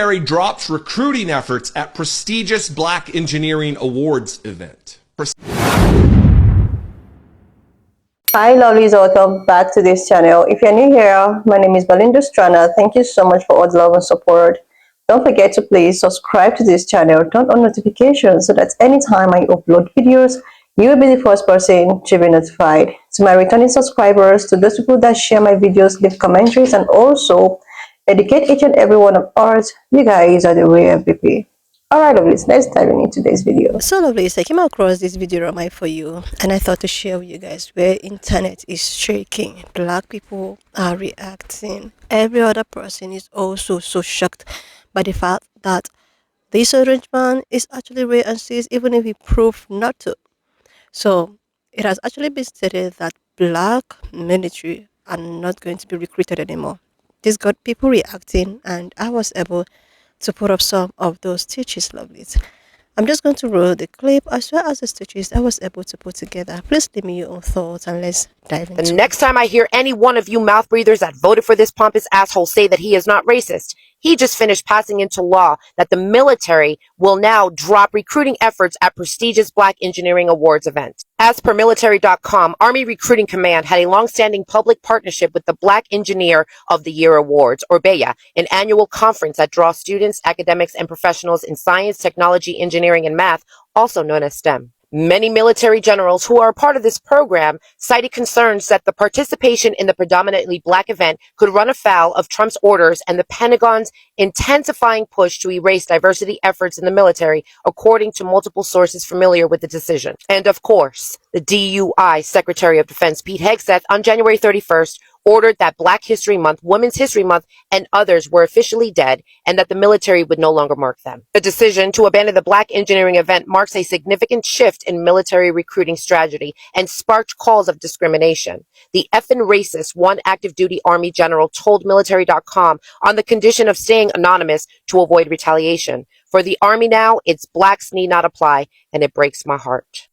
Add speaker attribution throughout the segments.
Speaker 1: Drops recruiting efforts at prestigious Black Engineering Awards event.
Speaker 2: Hi lovelies, welcome back to this channel. If you're new here, my name is Belinda Strana. Thank you so much for all the love and support. Don't forget to please subscribe to this channel, turn on notifications so that anytime I upload videos, you will be the first person to be notified. To my returning subscribers, to those people that share my videos, leave commentaries, and also educate each and every one of ours, you guys are the real Pe.Ple. Alright lovelies, let's dive into today's video.
Speaker 3: So lovelies, I came across this video for you and I thought to share with you guys where internet is shaking. Black people are reacting. Every other person is also so shocked by the fact that this arrangement is actually real and serious, even if he proved not to. So it has actually been stated that black military are not going to be recruited anymore. This got people reacting, and I was able to put up some of those stitches, lovelies. I'm just going to roll the clip as well as the stitches I was able to put together. Please leave me your own thoughts and let's dive into it.
Speaker 4: The next time I hear any one of you mouth breathers that voted for this pompous asshole say that he is not racist, he just finished passing into law that the military will now drop recruiting efforts at prestigious Black Engineering Awards event. As per military.com, Army Recruiting Command had a long-standing public partnership with the Black Engineer of the Year Awards, or BEYA, an annual conference that draws students, academics, and professionals in science, technology, engineering, and math, also known as STEM. Many military generals who are a part of this program cited concerns that the participation in the predominantly Black event could run afoul of Trump's orders and the Pentagon's intensifying push to erase diversity efforts in the military, according to multiple sources familiar with the decision. And of course, the DUI Secretary of Defense Pete Hegseth on January 31st ordered that Black History Month, Women's History Month, and others were officially dead and that the military would no longer mark them. The decision to abandon the Black engineering event marks a significant shift in military recruiting strategy and sparked calls of discrimination. The effing racist, one active duty Army general told military.com on the condition of staying anonymous to avoid retaliation. For the Army now, it's blacks need not apply, and it breaks my heart.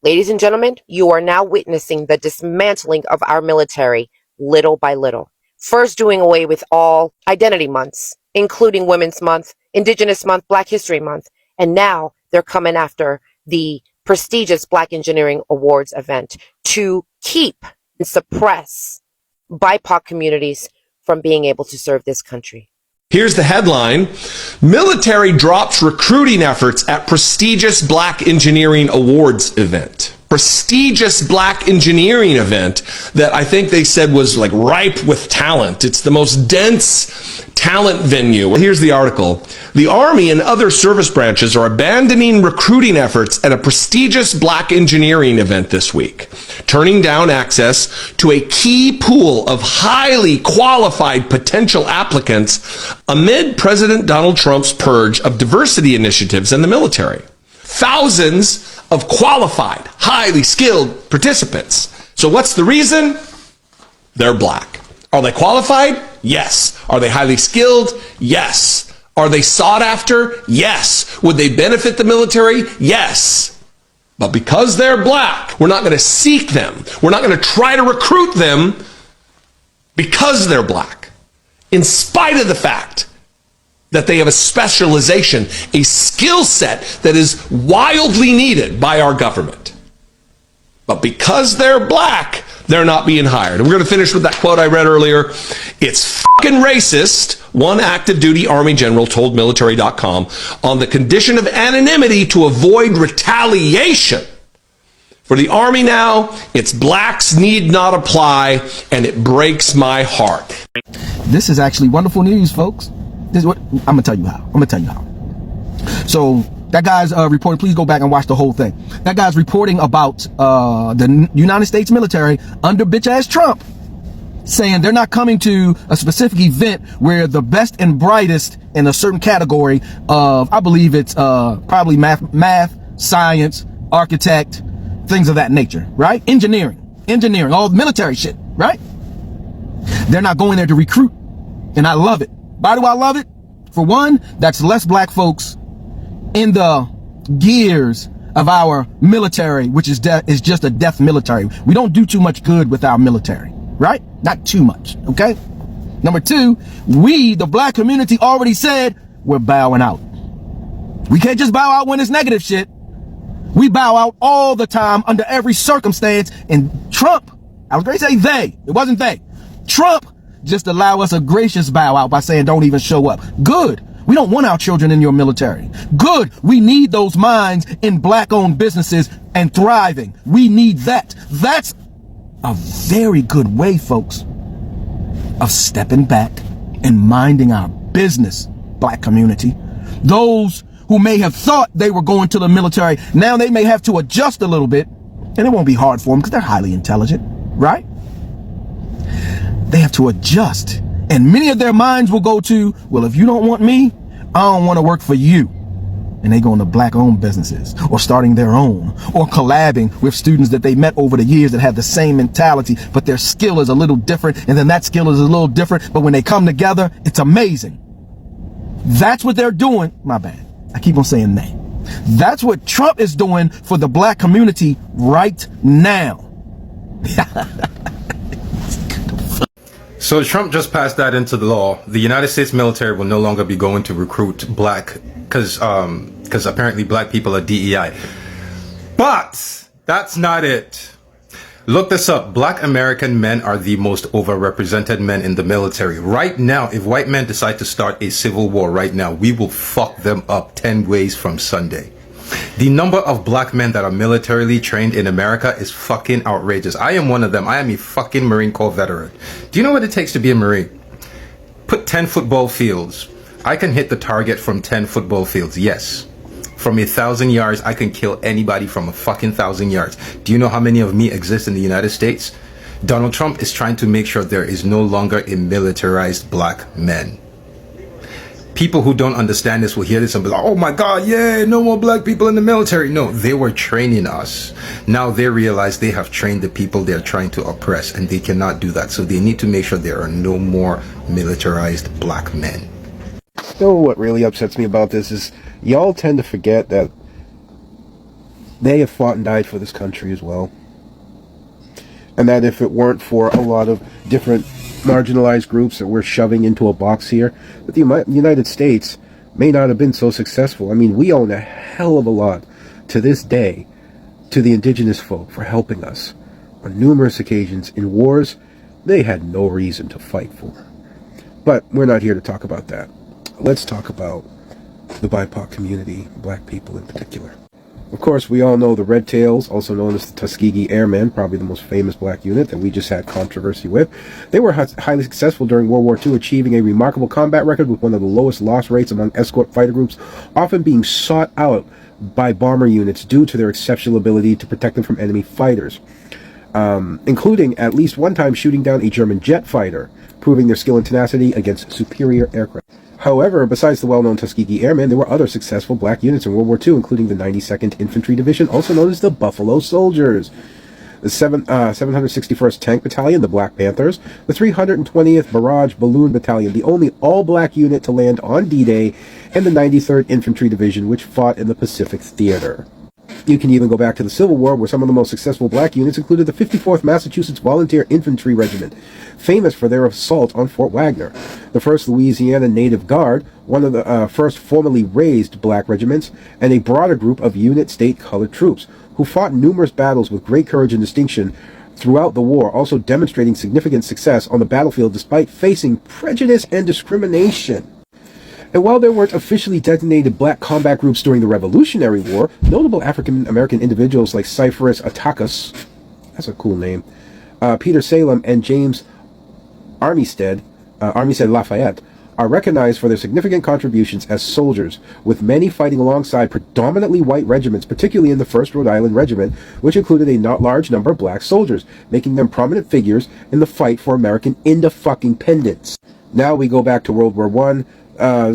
Speaker 4: Ladies and gentlemen, you are now witnessing the dismantling of our military, little by little. First doing away with all identity months, including Women's Month, Indigenous Month, Black History Month, and now they're coming after the prestigious Black Engineering Awards event to keep and suppress BIPOC communities from being able to serve this country.
Speaker 1: Here's the headline: Military drops recruiting efforts at prestigious Black Engineering Awards event. Prestigious Black engineering event that I think they said was like ripe with talent. It's the most dense talent venue. Here's the article. The Army and other service branches are abandoning recruiting efforts at a prestigious Black engineering event this week, turning down access to a key pool of highly qualified potential applicants amid President Donald Trump's purge of diversity initiatives in the military. Thousands of qualified, highly skilled participants. So what's the reason? They're Black. Are they qualified? Yes. Are they highly skilled? Yes. Are they sought after? Yes. Would they benefit the military? Yes. But because they're Black, we're not going to seek them. We're not going to try to recruit them because they're Black, in spite of the fact that they have a specialization, a skill set that is wildly needed by our government. But because they're Black, they're not being hired. And we're going to finish with that quote I read earlier. It's fucking racist, one active duty Army general told military.com, on the condition of anonymity to avoid retaliation. For the Army now, it's blacks need not apply, and it breaks my heart.
Speaker 5: This is actually wonderful news, folks. This is what I'm gonna tell you how. So that guy's reporting. Please go back and watch the whole thing. That guy's reporting about the United States military under bitch ass Trump, saying they're not coming to a specific event where the best and brightest in a certain category of, I believe it's probably math, science, architect, things of that nature, right? Engineering, all the military shit, right? They're not going there to recruit, and I love it. Why do I love it? For one, that's less Black folks in the gears of our military, which is just a death military. We don't do too much good with our military, right? Not too much, okay? Number two, we, the Black community, already said we're bowing out. We can't just bow out when it's negative shit. We bow out all the time under every circumstance. And Trump, I was going to say they, it wasn't they. Trump just allow us a gracious bow out by saying don't even show up. Good. We don't want our children in your military. Good. We need those minds in black-owned businesses and thriving. We need that. That's a very good way, folks, of stepping back and minding our business, black community. Those who may have thought they were going to the military, now they may have to adjust a little bit, and it won't be hard for them because they're highly intelligent, right? They have to adjust. And many of their minds will go to, well, if you don't want me, I don't want to work for you. And they go into black-owned businesses or starting their own or collabing with students that they met over the years that have the same mentality, but their skill is a little different. And then that skill is a little different. But when they come together, it's amazing. That's what they're doing. My bad. I keep on saying they. That's what Trump is doing for the black community right now.
Speaker 6: So Trump just passed that into the law. The United States military will no longer be going to recruit black, because apparently black people are DEI. But that's not it. Look this up. Black American men are the most overrepresented men in the military. Right now, if white men decide to start a civil war right now, we will fuck them up 10 ways from Sunday. The number of black men that are militarily trained in America is fucking outrageous. I am one of them. I am a fucking Marine Corps veteran. Do you know what it takes to be a Marine? Put 10 football fields. I can hit the target from 10 football fields. Yes. From 1,000 yards, I can kill anybody from a fucking 1,000 yards. Do you know how many of me exist in the United States? Donald Trump is trying to make sure there is no longer a militarized black men. People who don't understand this will hear this and be like, oh my God, yeah, no more black people in the military. No, they were training us. Now they realize they have trained the people they're trying to oppress, and they cannot do that. So they need to make sure there are no more militarized black men.
Speaker 7: You know what really upsets me about this is y'all tend to forget that they have fought and died for this country as well. And that if it weren't for a lot of different marginalized groups that we're shoving into a box here, that the United States may not have been so successful. I mean, we own a hell of a lot to this day to the indigenous folk for helping us on numerous occasions in wars they had no reason to fight for. But we're not here to talk about that. Let's talk about the BIPOC community, black people in particular. Of course, we all know the Red Tails, also known as the Tuskegee Airmen, probably the most famous black unit that we just had controversy with. They were highly successful during World War II, achieving a remarkable combat record with one of the lowest loss rates among escort fighter groups, often being sought out by bomber units due to their exceptional ability to protect them from enemy fighters, including at least one time shooting down a German jet fighter, proving their skill and tenacity against superior aircraft. However, besides the well-known Tuskegee Airmen, there were other successful black units in World War II, including the 92nd Infantry Division, also known as the Buffalo Soldiers, the 761st Tank Battalion, the Black Panthers, the 320th Barrage Balloon Battalion, the only all-black unit to land on D-Day, and the 93rd Infantry Division, which fought in the Pacific Theater. You can even go back to the Civil War, where some of the most successful black units included the 54th Massachusetts Volunteer Infantry Regiment, famous for their assault on Fort Wagner, the 1st Louisiana Native Guard, one of the first formally raised black regiments, and a broader group of unit state colored troops, who fought numerous battles with great courage and distinction throughout the war, also demonstrating significant success on the battlefield despite facing prejudice and discrimination. And while there weren't officially designated black combat groups during the Revolutionary War, notable African-American individuals like Cyphorus Atticus, that's a cool name, Peter Salem, and James Armistead Lafayette, are recognized for their significant contributions as soldiers, with many fighting alongside predominantly white regiments, particularly in the 1st Rhode Island Regiment, which included a not large number of black soldiers, making them prominent figures in the fight for American independence. Now we go back to World War I.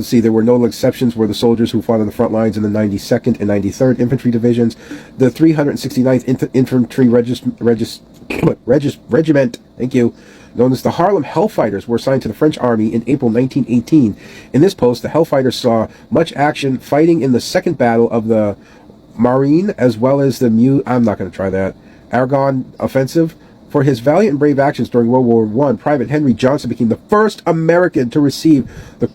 Speaker 7: See, there were no exceptions were the soldiers who fought on the front lines in the 92nd and 93rd Infantry Divisions, the 369th Infantry Regiment, thank you, known as the Harlem Hellfighters, were assigned to the French Army in April 1918. In this post, the Hellfighters saw much action fighting in the Second Battle of the Marne, as well as the Argonne Offensive, For his valiant and brave actions during World War I, Private Henry Johnson became the first American to receive the,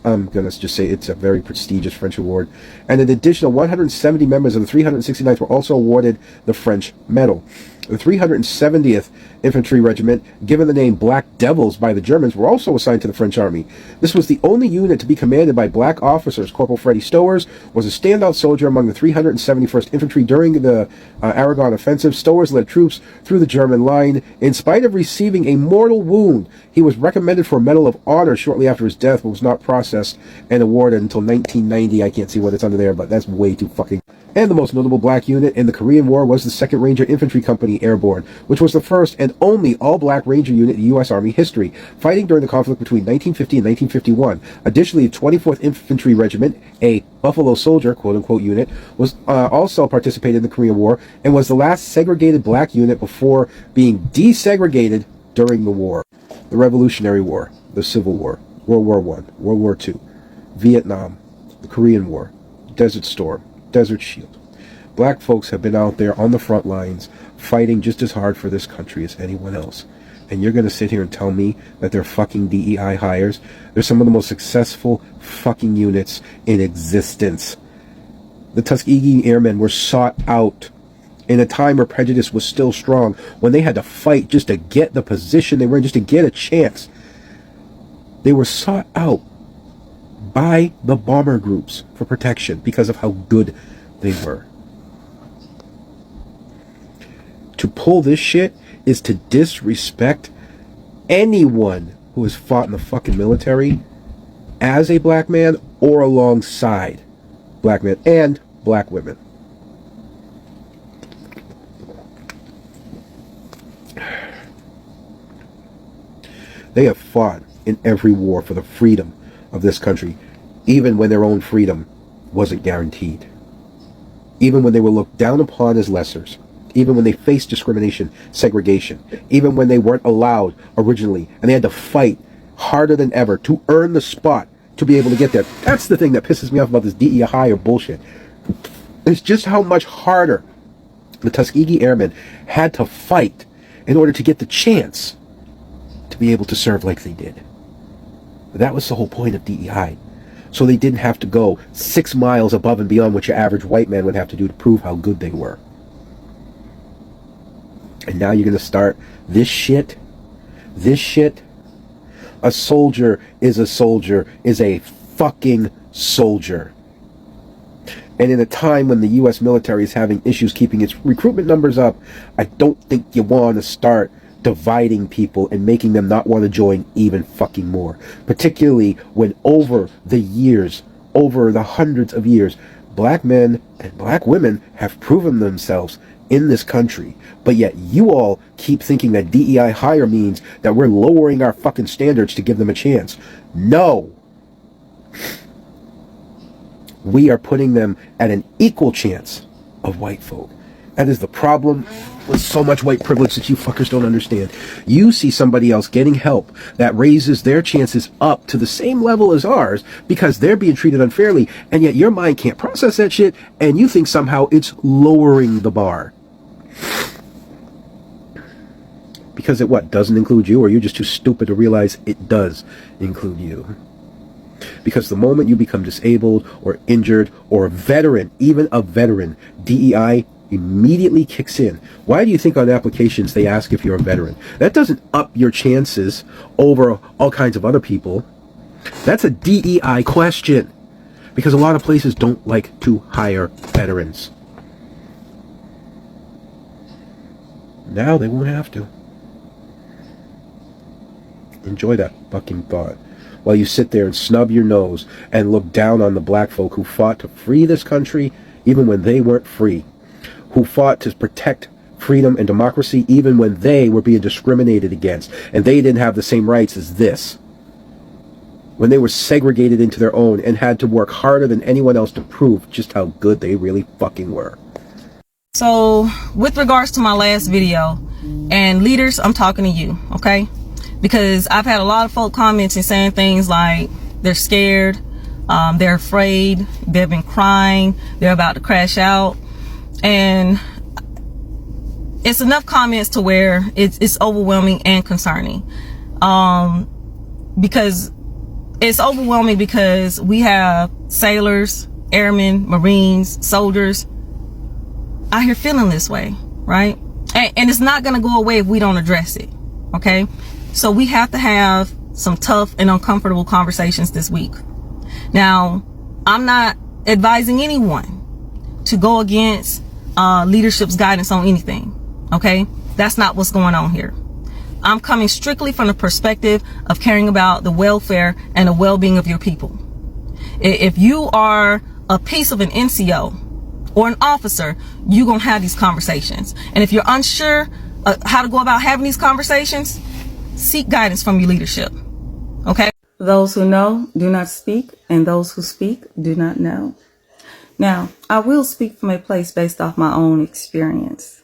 Speaker 7: I'm going to just say it's a very prestigious French award. And an additional 170 members of the 369th were also awarded the French Medal. The 370th Infantry Regiment, given the name Black Devils by the Germans, were also assigned to the French Army. This was the only unit to be commanded by black officers. Corporal Freddie Stowers was a standout soldier among the 371st Infantry during the Aragon Offensive. Stowers led troops through the German line. In spite of receiving a mortal wound, he was recommended for a Medal of Honor shortly after his death, but was not processed and awarded until 1990. I can't see what it's under there, but that's way too fucking... And the most notable black unit in the Korean War was the 2nd Ranger Infantry Company Airborne, which was the first and only all-black Ranger unit in U.S. Army history, fighting during the conflict between 1950 and 1951. Additionally, the 24th Infantry Regiment, a Buffalo Soldier, quote-unquote, unit, was also participated in the Korean War and was the last segregated black unit before being desegregated during the war. The Revolutionary War, the Civil War, World War I, World War II, Vietnam, the Korean War, Desert Storm, Desert Shield. Black folks have been out there on the front lines fighting just as hard for this country as anyone else. And you're going to sit here and tell me that they're fucking DEI hires? They're some of the most successful fucking units in existence. The Tuskegee Airmen were sought out in a time where prejudice was still strong, when they had to fight just to get the position they were in, just to get a chance. They were sought out by the bomber groups for protection because of how good they were. To pull this shit is to disrespect anyone who has fought in the fucking military as a black man or alongside black men and black women. They have fought in every war for the freedom of this country, even when their own freedom wasn't guaranteed. Even when they were looked down upon as lessers. Even when they faced discrimination, segregation. Even when they weren't allowed originally, and they had to fight harder than ever to earn the spot to be able to get there. That's the thing that pisses me off about this DEI or bullshit. It's just how much harder the Tuskegee Airmen had to fight in order to get the chance to be able to serve like they did. That was the whole point of DEI. So they didn't have to go 6 miles above and beyond what your average white man would have to do to prove how good they were. And now you're going to start this shit? This shit? A soldier is a fucking soldier. And in a time when the U.S. military is having issues keeping its recruitment numbers up, I don't think you want to start dividing people and making them not want to join even fucking more. Particularly when over the years, over the hundreds of years, black men and black women have proven themselves in this country. But yet you all keep thinking that DEI hire means that we're lowering our fucking standards to give them a chance. No. We are putting them at an equal chance of white folk. That is the problem with so much white privilege that you fuckers don't understand. You see somebody else getting help that raises their chances up to the same level as ours because they're being treated unfairly, and yet your mind can't process that shit, and you think somehow it's lowering the bar. Because it what, doesn't include you, or you're just too stupid to realize it does include you. Because the moment you become disabled or injured or a veteran, even a veteran, DEI immediately kicks in. Why do you think on applications they ask if you're a veteran? That doesn't up your chances over all kinds of other people. That's a DEI question. Because a lot of places don't like to hire veterans. Now they won't have to. Enjoy that fucking thought. While you sit there and snub your nose and look down on the black folk who fought to free this country even when they weren't free. Who fought to protect freedom and democracy even when they were being discriminated against and they didn't have the same rights as this. When they were segregated into their own and had to work harder than anyone else to prove just how good they really fucking were.
Speaker 8: So with regards to my last video, and leaders, I'm talking to you, okay? Because I've had a lot of folk commenting saying things like they're scared, they're afraid, they've been crying, they're about to crash out. And it's enough comments to where it's overwhelming and concerning. Because it's overwhelming because we have sailors, airmen, Marines, soldiers out here feeling this way, right? And it's not going to go away if we don't address it. Okay. So we have to have some tough and uncomfortable conversations this week. Now, I'm not advising anyone to go against leadership's guidance on anything. Okay. That's not what's going on here. I'm coming strictly from the perspective of caring about the welfare and the well-being of your people. If you are a piece of an NCO or an officer, you're going to have these conversations. And if you're unsure how to go about having these conversations, seek guidance from your leadership. Okay?
Speaker 9: Those who know do not speak, and those who speak do not know. Now, I will speak from a place based off my own experience.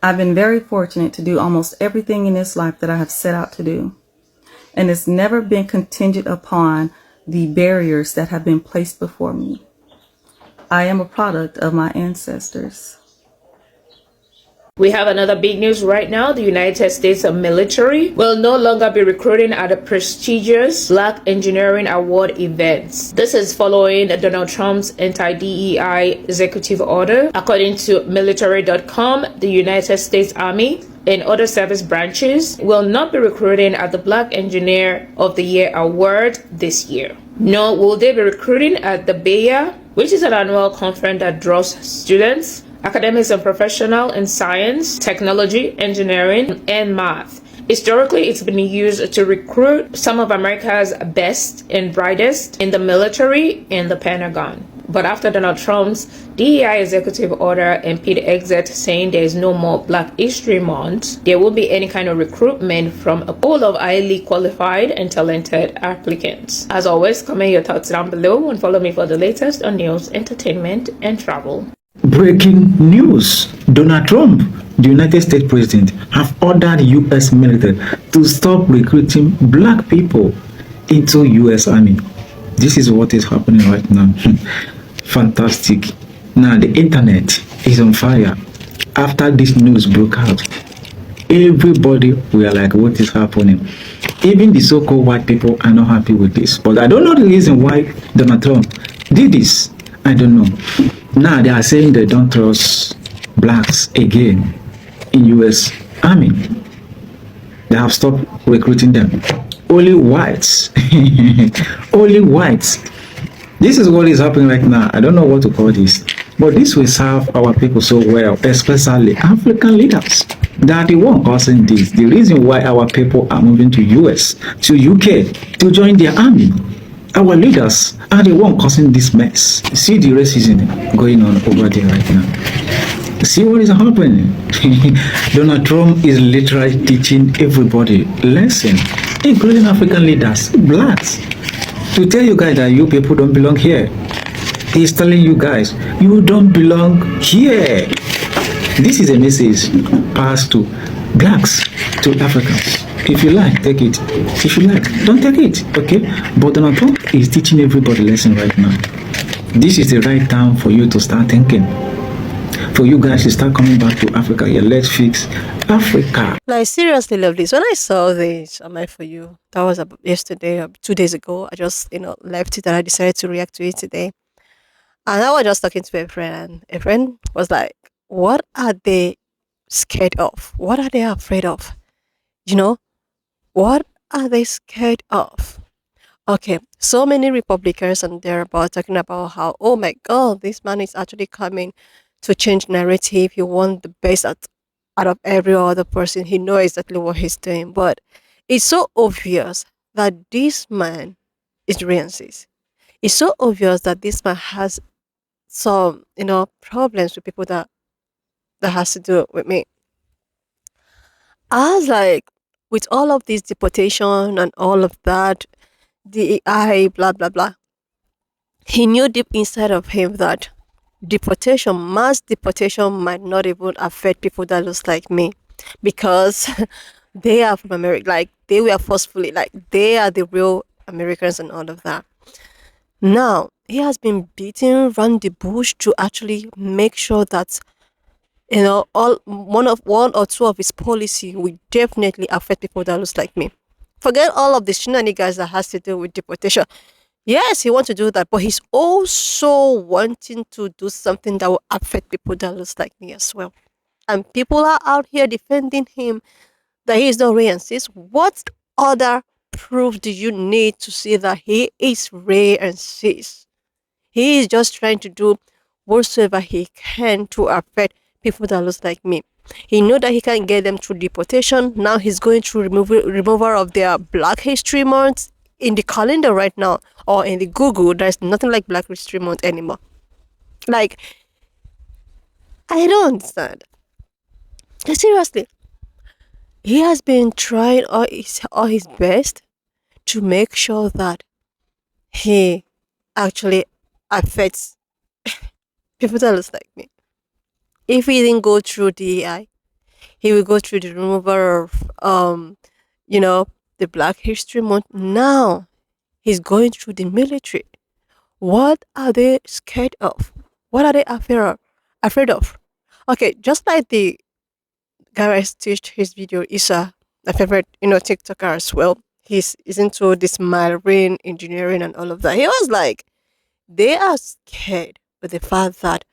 Speaker 9: I've been very fortunate to do almost everything in this life that I have set out to do. And it's never been contingent upon the barriers that have been placed before me. I am a product of my ancestors.
Speaker 10: We have another big news right now. The United States military will no longer be recruiting at the prestigious Black Engineering Award events. This is following Donald Trump's anti-DEI executive order. According to military.com, the United States Army and other service branches will not be recruiting at the Black Engineer of the Year award this year. Nor will they be recruiting at the BEA, which is an annual conference that draws students, academics and professionals in science, technology, engineering, and math. Historically, it's been used to recruit some of America's best and brightest in the military and the Pentagon. But after Donald Trump's DEI executive order and Pete exit saying there is no more Black History Month, there won't be any kind of recruitment from a pool of highly qualified and talented applicants. As always, comment your thoughts down below and follow me for the latest on news, entertainment, and travel.
Speaker 11: Breaking news. Donald Trump, the United States President, have ordered U.S. military to stop recruiting Black people into U.S. Army. This is what is happening right now. Fantastic. Now the internet is on fire. After this news broke out, everybody were like, what is happening? Even the so-called white people are not happy with this. But I don't know the reason why Donald Trump did this. I don't know. Now they are saying they don't trust blacks again in U.S. Army. They have stopped recruiting them. Only whites. Only whites. This is what is happening right now. I don't know what to call this. But this will serve our people so well, especially African leaders. They are the one causing this. The reason why our people are moving to US, to UK, to join their army. Our leaders are the one causing this mess. See the racism going on over there right now. See what is happening. Donald Trump is literally teaching everybody lesson, including African leaders, blacks, to tell you guys that you people don't belong here. He's telling you guys, you don't belong here. This is a message passed to blacks, to Africans. If you like, take it. If you like, don't take it. Okay? But Donald Trump is teaching everybody a lesson right now. This is the right time for you to start thinking. For you guys to start coming back to Africa. Yeah, let's fix Africa.
Speaker 3: Like, seriously, love this. When I saw this on my For You, that was yesterday or 2 days ago, I just, left it and I decided to react to it today. And I was just talking to a friend, and a friend was like, what are they scared of? What are they afraid of? What are they scared of? Okay, so many Republicans and they're about talking about how, oh my God, this man is actually coming to change narrative. He wants the best out of every other person. He knows exactly what he's doing. But it's so obvious that this man is racist. It's so obvious that this man has some, problems with people that has to do with me. I was like, with all of this deportation and all of that, DEI, blah, blah, blah, he knew deep inside of him that mass deportation might not even affect people that looks like me, because they are from America, like they were forcefully, like they are the real Americans and all of that. Now, he has been beating around the bush to actually make sure that all one or two of his policy will definitely affect people that looks like me. Forget all of the shenanigans that has to do with deportation. Yes, he wants to do that, but he's also wanting to do something that will affect people that looks like me as well. And people are out here defending him that he is not racist. What other proof do you need to see that he is racist? He is just trying to do whatsoever he can to affect people that looks like me. He know that he can get them through deportation. Now he's going through removal of their Black History Month in the calendar right now, or in the Google. There's nothing like Black History Month anymore. Like, I don't understand. Seriously, he has been trying all his best to make sure that he actually affects people that looks like me. If he didn't go through DEI, he will go through the removal of you know, the Black History Month. Now he's going through the military. What are they scared of? What are they afraid of? Okay, just like the guy I stitched his video is a favorite, TikToker as well. He's into this marine engineering and all of that. He was like, they are scared with the fact that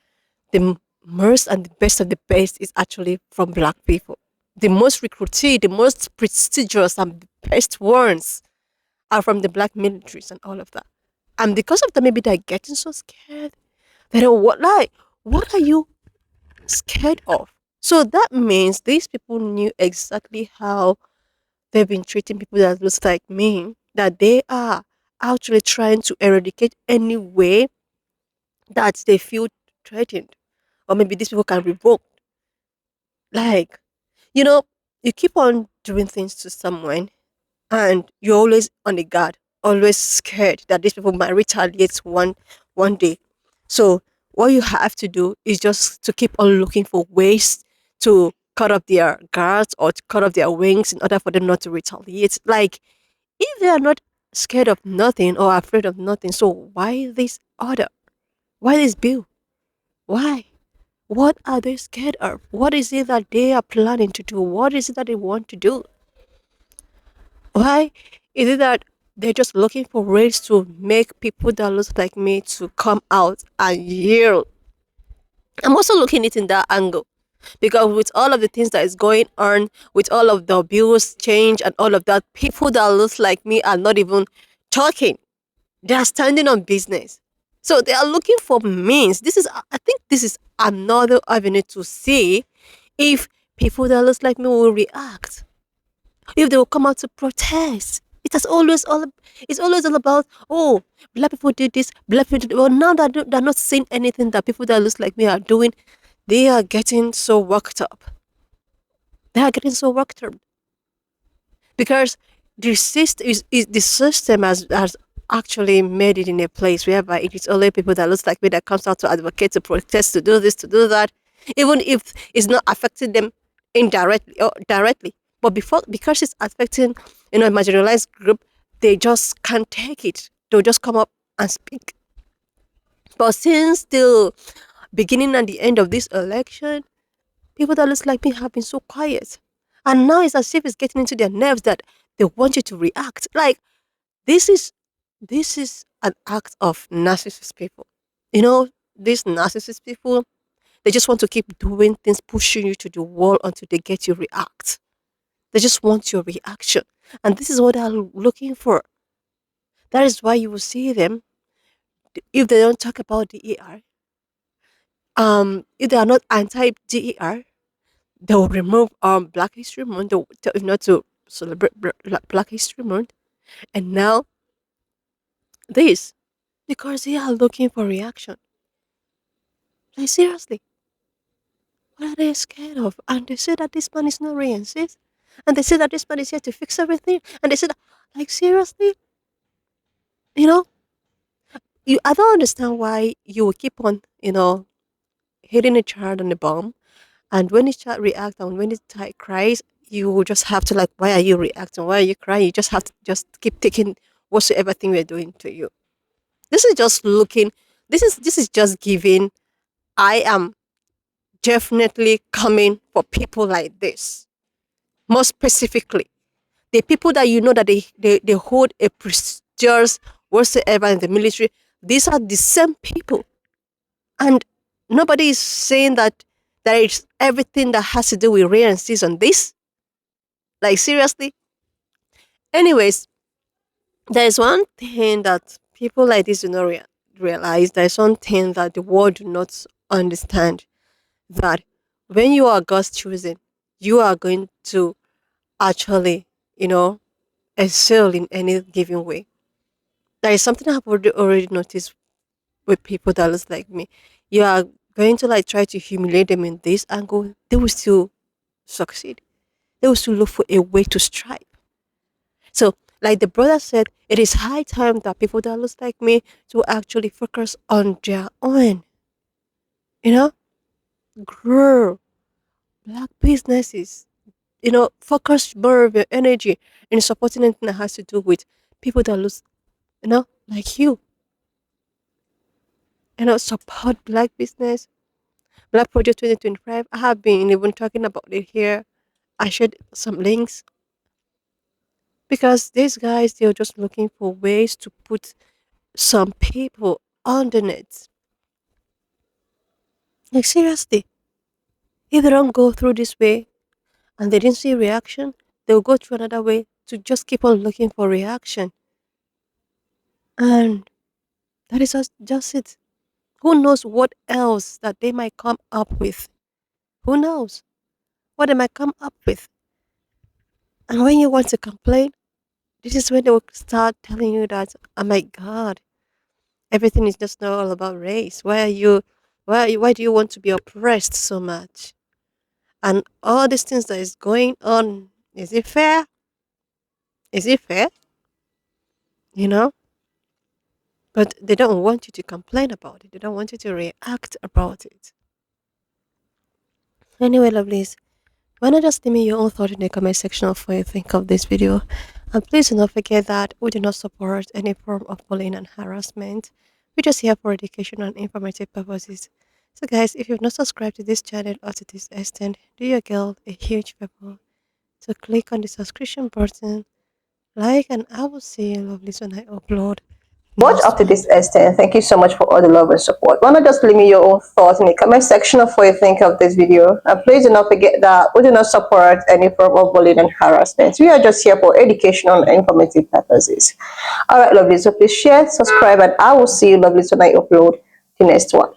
Speaker 3: the most and the best of the best is actually from black people. The most recruited, the most prestigious and best ones are from the black militaries and all of that. And because of that, maybe they're getting so scared. They don't what are you scared of? So that means these people knew exactly how they've been treating people that looks like me, that they are actually trying to eradicate any way that they feel threatened. Or maybe these people can revoke. Like, you know, you keep on doing things to someone and you're always on the guard, always scared that these people might retaliate one day. So what you have to do is just to keep on looking for ways to cut off their guards or to cut off their wings in order for them not to retaliate. Like, if they are not scared of nothing or afraid of nothing, so why this order? Why this bill? Why? What are they scared of? What is it that they are planning to do? What is it that they want to do? Why is it that they're just looking for ways to make people that look like me to come out and yell? I'm also looking at it in that angle because with all of the things that is going on, with all of the abuse, change, and all of that, people that look like me are not even talking. They are standing on business. So they are looking for means. I think this is another avenue to see if people that look like me will react, if they will come out to protest. It's always all about, oh, black people did this, black people did. Well, now that they're not seeing anything that people that look like me are doing, they are getting so worked up. They are getting so worked up because the system has actually made it in a place whereby it is only people that looks like me that comes out to advocate, to protest, to do this, to do that, even if it's not affecting them indirectly or directly. But because it's affecting, a marginalized group, they just can't take it. They'll just come up and speak. But since the beginning and the end of this election, people that looks like me have been so quiet. And now it's as if it's getting into their nerves that they want you to react. Like, this is an act of narcissist people. These narcissist people, they just want to keep doing things, pushing you to the wall until they get you react. They just want your reaction. And this is what they're looking for. That is why you will see them, if they don't talk about DER, if they are not anti-DER, they will remove Black History Month. They will tell you not to celebrate Black History Month. And now this, because they are looking for reaction. Like, seriously, what are they scared of? And they say that this man is not racist. And they say that this man is here to fix everything. And they say that, like, seriously, you know, I don't understand why you will keep on, hitting a child on the bum. And when the child reacts and when the child cries, you will just have to, like, why are you reacting? Why are you crying? You just have to just keep taking whatsoever thing we're doing to you. This is just looking, this is just giving, I am definitely coming for people like this. More specifically, the people that you know that they hold a prestigious whatsoever in the military, these are the same people. And nobody is saying that there is everything that has to do with rain and season. This, like, seriously. Anyways, there is one thing that people like this do not realize. There is one thing that the world do not understand, that when you are God's chosen, you are going to actually, excel in any given way. There is something I've already noticed with people that looks like me. You are going to like try to humiliate them in this angle, they will still succeed. They will still look for a way to strive. So, like the brother said, it is high time that people that looks like me to actually focus on their own. Grow black businesses. Focus more of your energy in supporting anything that has to do with people that looks, like you. Support black business, Black Project 2025. I have been even talking about it here. I shared some links because these guys, they're just looking for ways to put some people on the net. Like, seriously, if they don't go through this way and they didn't see reaction, they'll go through another way to just keep on looking for reaction. And that is just it. Who knows what else that they might come up with? Who knows what they might come up with? And when you want to complain, this is when they will start telling you that, oh my God, everything is just not all about race. Why do you want to be oppressed so much? And all these things that is going on, is it fair? Is it fair? You know? But they don't want you to complain about it. They don't want you to react about it. Anyway, lovelies, why not just leave me your own thought in the comment section of what you think of this video. And please do not forget that we do not support any form of bullying and harassment. We're just here for education and informative purposes. So guys, if you've not subscribed to this channel or to this extent, do your girl a huge favor to click on the subscription button, like, and I will see you lovelies when I upload.
Speaker 2: Much up to this extent. Thank you so much for all the love and support. Why not just leave me your own thoughts in the comment section of what you think of this video. And please do not forget that we do not support any form of bullying and harassment. We are just here for educational and informative purposes. Alright, lovely. So please share, subscribe, and I will see you lovely when I upload the next one.